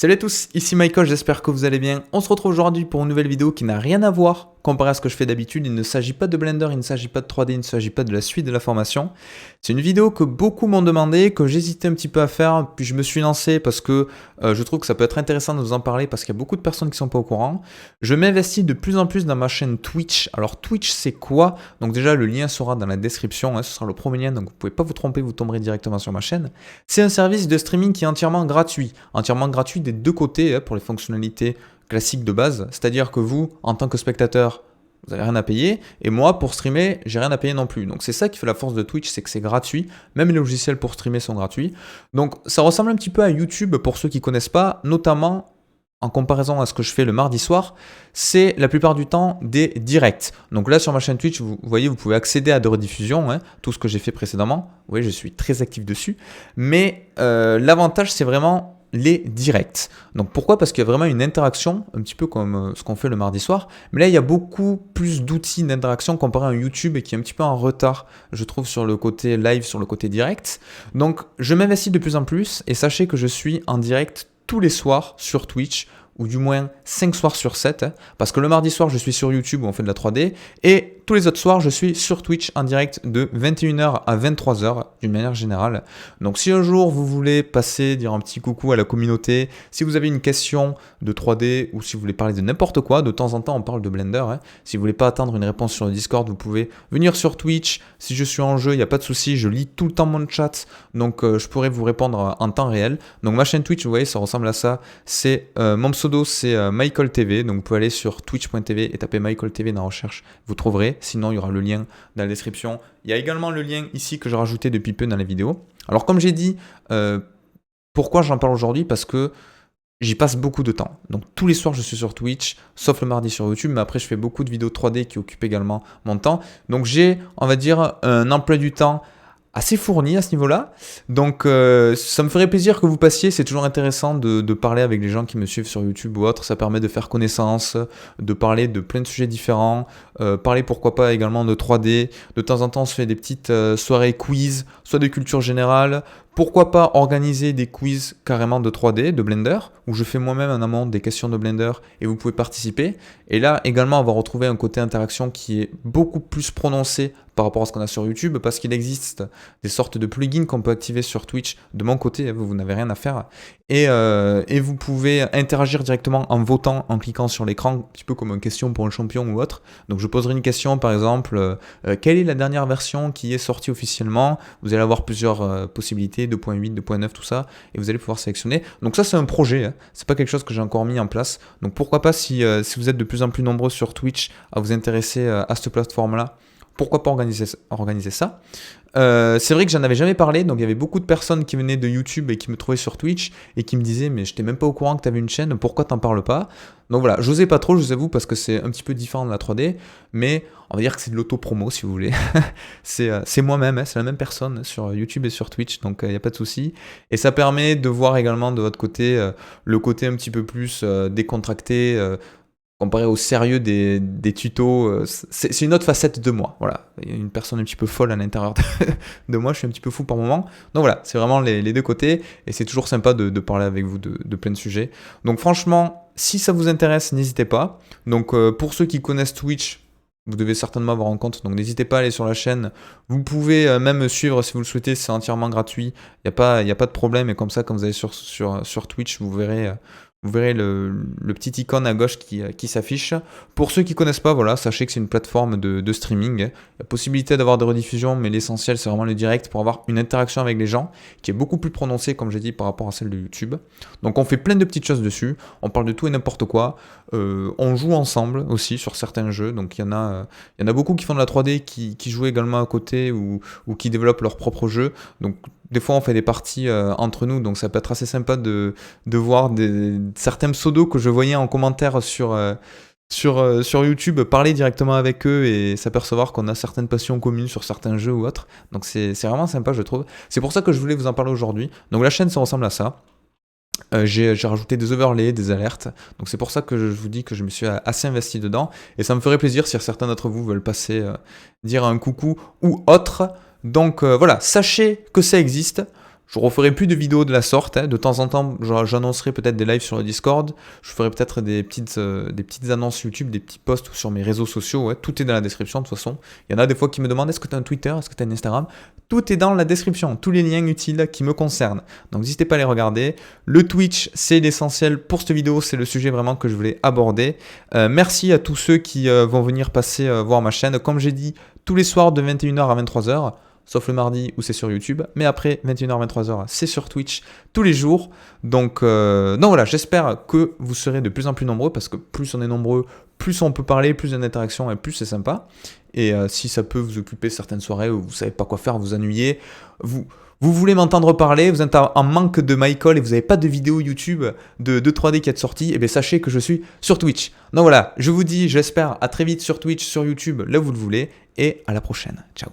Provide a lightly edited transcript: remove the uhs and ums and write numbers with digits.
Salut à tous, ici Michael, j'espère que vous allez bien. On se retrouve aujourd'hui pour une nouvelle vidéo qui n'a rien à voir comparé à ce que je fais d'habitude. Il ne s'agit pas de Blender, il ne s'agit pas de 3D, il ne s'agit pas de la suite de la formation. C'est une vidéo que beaucoup m'ont demandé, que j'hésitais un petit peu à faire, puis je me suis lancé parce que je trouve que ça peut être intéressant de vous en parler parce qu'il y a beaucoup de personnes qui ne sont pas au courant. Je m'investis de plus en plus dans ma chaîne Twitch. Alors Twitch c'est quoi? Donc déjà le lien sera dans la description, ce sera le premier lien, donc vous ne pouvez pas vous tromper, vous tomberez directement sur ma chaîne. C'est un service de streaming qui est entièrement gratuit des deux côtés pour les fonctionnalités classiques de base, c'est-à-dire que vous, en tant que spectateur, vous n'avez rien à payer, et moi, pour streamer, j'ai rien à payer non plus. Donc c'est ça qui fait la force de Twitch, c'est que c'est gratuit, même les logiciels pour streamer sont gratuits. Donc ça ressemble un petit peu à YouTube pour ceux qui ne connaissent pas, notamment en comparaison à ce que je fais le mardi soir, c'est la plupart du temps des directs. Donc là sur ma chaîne Twitch, vous voyez, vous pouvez accéder à des rediffusions, tout ce que j'ai fait précédemment. Vous voyez, je suis très actif dessus. Mais l'avantage, c'est vraiment les directs. Donc pourquoi? Parce qu'il y a vraiment une interaction, un petit peu comme ce qu'on fait le mardi soir. Mais là, il y a beaucoup plus d'outils d'interaction comparé à un YouTube qui est un petit peu en retard, je trouve, sur le côté live, sur le côté direct. Donc je m'investis de plus en plus et sachez que je suis en direct tous les soirs sur Twitch, ou du moins 5 soirs sur 7, parce que le mardi soir, je suis sur YouTube où on fait de la 3D, et tous les autres soirs, je suis sur Twitch en direct de 21h à 23h, d'une manière générale. Donc si un jour vous voulez passer, dire un petit coucou à la communauté, si vous avez une question de 3D, ou si vous voulez parler de n'importe quoi, de temps en temps on parle de Blender, si vous voulez pas attendre une réponse sur le Discord, vous pouvez venir sur Twitch. Si je suis en jeu, il n'y a pas de souci, je lis tout le temps mon chat, donc je pourrais vous répondre en temps réel. Donc ma chaîne Twitch, vous voyez, ça ressemble à ça, c'est mon pseudo, c'est Michael TV, donc vous pouvez aller sur twitch.tv et taper Michael TV dans la recherche, vous trouverez. Sinon, il y aura le lien dans la description. Il y a également le lien ici que j'ai rajouté depuis peu dans la vidéo. Alors, comme j'ai dit, pourquoi j'en parle aujourd'hui? Parce que j'y passe beaucoup de temps. Donc, tous les soirs, je suis sur Twitch, sauf le mardi sur YouTube. Mais après, je fais beaucoup de vidéos 3D qui occupent également mon temps. Donc, j'ai, on va dire, un emploi du temps assez fourni à ce niveau-là. Donc ça me ferait plaisir que vous passiez, c'est toujours intéressant de parler avec les gens qui me suivent sur YouTube ou autre, ça permet de faire connaissance, de parler de plein de sujets différents, parler pourquoi pas également de 3D, de temps en temps on se fait des petites soirées quiz, soit de culture générale, pourquoi pas organiser des quiz carrément de 3D, de Blender, où je fais moi-même en amont des questions de Blender et vous pouvez participer. Et là également on va retrouver un côté interaction qui est beaucoup plus prononcé par rapport à ce qu'on a sur YouTube, parce qu'il existe des sortes de plugins qu'on peut activer sur Twitch. De mon côté, vous n'avez rien à faire. Et vous pouvez interagir directement en votant, en cliquant sur l'écran, un petit peu comme une question pour un champion ou autre. Donc je poserai une question, par exemple, quelle est la dernière version qui est sortie officiellement? Vous allez avoir plusieurs possibilités, 2.8, 2.9, tout ça, et vous allez pouvoir sélectionner. Donc ça, c'est un projet, c'est pas quelque chose que j'ai encore mis en place. Donc pourquoi pas, si vous êtes de plus en plus nombreux sur Twitch à vous intéresser à cette plateforme-là, pourquoi pas organiser ça? C'est vrai que j'en avais jamais parlé, donc il y avait beaucoup de personnes qui venaient de YouTube et qui me trouvaient sur Twitch et qui me disaient mais je n'étais même pas au courant que tu avais une chaîne, pourquoi t'en parles pas? Donc voilà, j'osais pas trop, je vous avoue, parce que c'est un petit peu différent de la 3D, mais on va dire que c'est de l'auto-promo si vous voulez. C'est moi-même, c'est la même personne sur YouTube et sur Twitch, donc il n'y a pas de souci. Et ça permet de voir également de votre côté le côté un petit peu plus décontracté, comparé au sérieux des tutos, c'est une autre facette de moi. Voilà, il y a une personne un petit peu folle à l'intérieur de moi, je suis un petit peu fou par moment. Donc voilà, c'est vraiment les deux côtés, et c'est toujours sympa de parler avec vous de plein de sujets. Donc franchement, si ça vous intéresse, n'hésitez pas. Donc pour ceux qui connaissent Twitch, vous devez certainement avoir un compte, donc n'hésitez pas à aller sur la chaîne. Vous pouvez même me suivre si vous le souhaitez, c'est entièrement gratuit. Il n'y a pas de problème, et comme ça, quand vous allez sur Twitch, vous verrez le petit icône à gauche qui s'affiche. Pour ceux qui ne connaissent pas, voilà, sachez que c'est une plateforme de streaming. La possibilité d'avoir des rediffusions, mais l'essentiel, c'est vraiment le direct pour avoir une interaction avec les gens qui est beaucoup plus prononcée, comme j'ai dit, par rapport à celle de YouTube. Donc on fait plein de petites choses dessus. On parle de tout et n'importe quoi. On joue ensemble aussi sur certains jeux. Donc il y en a beaucoup qui font de la 3D, qui jouent également à côté ou qui développent leurs propres jeux. Donc des fois, on fait des parties entre nous, donc ça peut être assez sympa de voir certains pseudos que je voyais en commentaire sur YouTube, parler directement avec eux et s'apercevoir qu'on a certaines passions communes sur certains jeux ou autres. Donc c'est vraiment sympa, je trouve. C'est pour ça que je voulais vous en parler aujourd'hui. Donc la chaîne, ça ressemble à ça. J'ai rajouté des overlays, des alertes. Donc c'est pour ça que je vous dis que je me suis assez investi dedans. Et ça me ferait plaisir si certains d'entre vous veulent passer, dire un coucou ou autre. Donc voilà, sachez que ça existe. Je referai plus de vidéos de la sorte. De temps en temps, j'annoncerai peut-être des lives sur le Discord. Je ferai peut-être des petites annonces YouTube, des petits posts sur mes réseaux sociaux. Ouais. Tout est dans la description de toute façon. Il y en a des fois qui me demandent est-ce que tu as un Twitter, est-ce que tu as un Instagram. Tout est dans la description, tous les liens utiles qui me concernent. Donc n'hésitez pas à les regarder. Le Twitch, c'est l'essentiel pour cette vidéo. C'est le sujet vraiment que je voulais aborder. Merci à tous ceux qui vont venir passer voir ma chaîne. Comme j'ai dit, tous les soirs de 21h à 23h. Sauf le mardi où c'est sur YouTube. Mais après, 21h, 23h, c'est sur Twitch tous les jours. Donc voilà, j'espère que vous serez de plus en plus nombreux parce que plus on est nombreux, plus on peut parler, plus il y a d'interaction et plus c'est sympa. Et si ça peut vous occuper certaines soirées où vous ne savez pas quoi faire, vous ennuyez, vous voulez m'entendre parler, vous êtes en manque de Michael et vous n'avez pas de vidéo YouTube de 3D qui est sortie, et bien sachez que je suis sur Twitch. Donc voilà, je vous dis, j'espère à très vite sur Twitch, sur YouTube, là où vous le voulez, et à la prochaine. Ciao.